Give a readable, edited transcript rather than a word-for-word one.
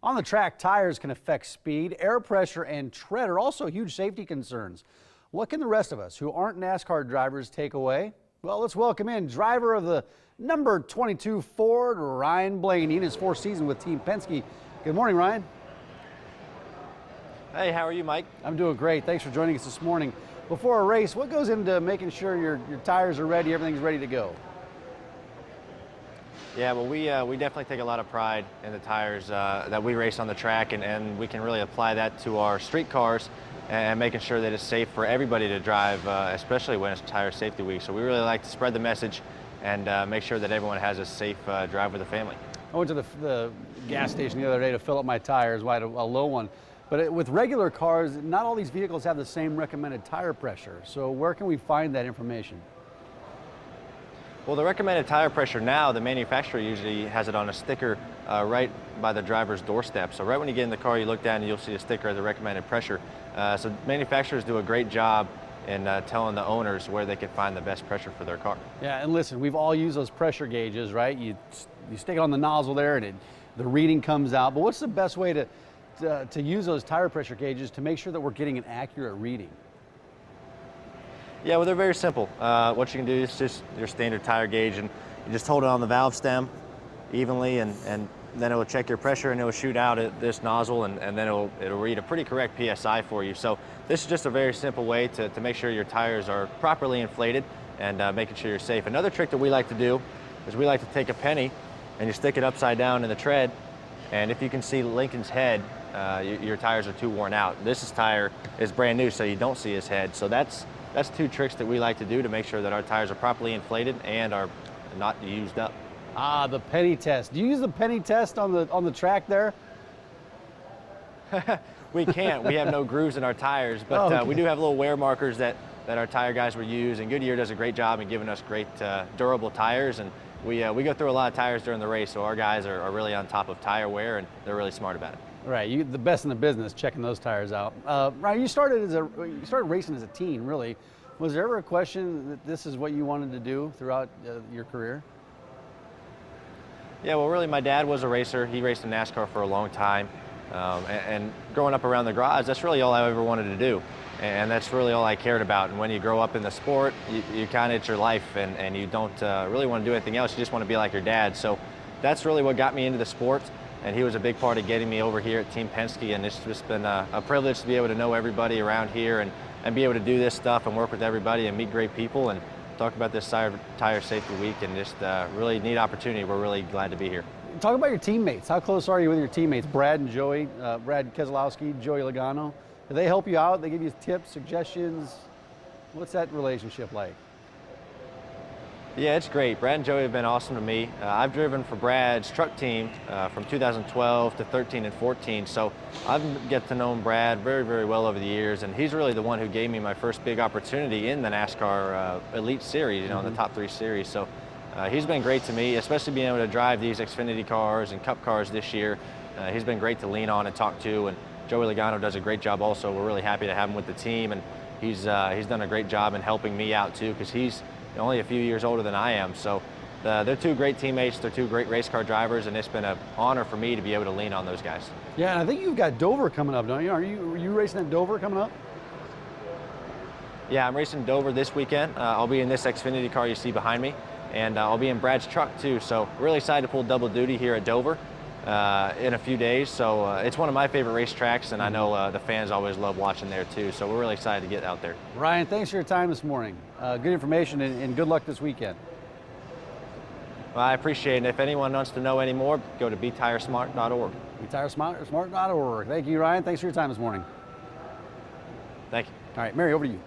On the track, tires can affect speed, air pressure, and tread are also huge safety concerns. What can the rest of us who aren't NASCAR drivers take away? Well, let's welcome in driver of the number 22 Ford, Ryan Blaney, in his fourth season with Team Penske. Good morning, Ryan. Hey, how are you, Mike? I'm doing great. Thanks for joining us this morning. Before a race, what goes into making sure your tires are ready, everything's ready to go? Yeah, well, we definitely take a lot of pride in the tires that we race on the track, and we can really apply that to our street cars and making sure that it's safe for everybody to drive, especially when it's Tire Safety Week. So we really like to spread the message and make sure that everyone has a safe drive with the family. I went to the gas station the other day to fill up my tires. I had a low one. But with regular cars, not all these vehicles have the same recommended tire pressure. So where can we find that information? Well, the recommended tire pressure now, the manufacturer usually has it on a sticker right by the driver's doorstep. So right when you get in the car, you look down and you'll see a sticker of the recommended pressure. So manufacturers do a great job in telling the owners where they can find the best pressure for their car. Yeah, and listen, we've all used those pressure gauges, right? You stick it on the nozzle there and the reading comes out. But what's the best way to use those tire pressure gauges to make sure that we're getting an accurate reading? Yeah, well, they're very simple. What you can do is just your standard tire gauge, and you just hold it on the valve stem evenly, and then it will check your pressure, and it will shoot out at this nozzle, and then it'll read a pretty correct PSI for you. So this is just a very simple way to make sure your tires are properly inflated and making sure you're safe. Another trick that we like to do is we like to take a penny and you stick it upside down in the tread, and if you can see Lincoln's head, your tires are too worn out. This tire is brand new, so you don't see his head. So that's two tricks that we like to do to make sure that our tires are properly inflated and are not used up. Ah, the penny test. Do you use the penny test on the track there? We can't. We have no grooves in our tires, but okay. We do have little wear markers that our tire guys will use, and Goodyear does a great job in giving us great durable tires, and we go through a lot of tires during the race, so our guys are really on top of tire wear, and they're really smart about it. Right, the best in the business checking those tires out. Ryan, you started racing as a teen, really. Was there ever a question that this is what you wanted to do throughout your career? Yeah, well, really, my dad was a racer. He raced in NASCAR for a long time, and growing up around the garage, that's really all I ever wanted to do, and that's really all I cared about. And when you grow up in the sport, you kind of, it's your life, and you don't really want to do anything else. You just want to be like your dad. So that's really what got me into the sport. And he was a big part of getting me over here at Team Penske, and it's just been a privilege to be able to know everybody around here and be able to do this stuff and work with everybody and meet great people and talk about this Tire Safety Week, and just really neat opportunity. We're really glad to be here. Talk about your teammates. How close are you with your teammates? Brad and Joey, Brad Keselowski, Joey Logano. Do they help you out? They give you tips, suggestions? What's that relationship like? Yeah, it's great. Brad and Joey have been awesome to me. I've driven for Brad's truck team from 2012 to 13 and 14, so I've get to know Brad very, very well over the years, and he's really the one who gave me my first big opportunity in the NASCAR Elite Series, in the top 3 series. So he's been great to me, especially being able to drive these Xfinity cars and Cup cars this year. He's been great to lean on and talk to, and Joey Logano does a great job also. We're really happy to have him with the team, and he's done a great job in helping me out too, because he's only a few years older than I am. So they're two great teammates, they're two great race car drivers, and it's been an honor for me to be able to lean on those guys. Yeah, and I think you've got Dover coming up, don't you? Are you racing at Dover coming up? Yeah, I'm racing Dover this weekend. I'll be in this Xfinity car you see behind me, and I'll be in Brad's truck too. So really excited to pull double duty here at Dover in a few days. So it's one of my favorite racetracks, and I know the fans always love watching there too. So we're really excited to get out there. Ryan, thanks for your time this morning. Good information and good luck this weekend. Well, I appreciate it. And if anyone wants to know any more, go to betiresmart.org. Betiresmart.org. Thank you, Ryan. Thanks for your time this morning. Thank you. All right, Mary, over to you.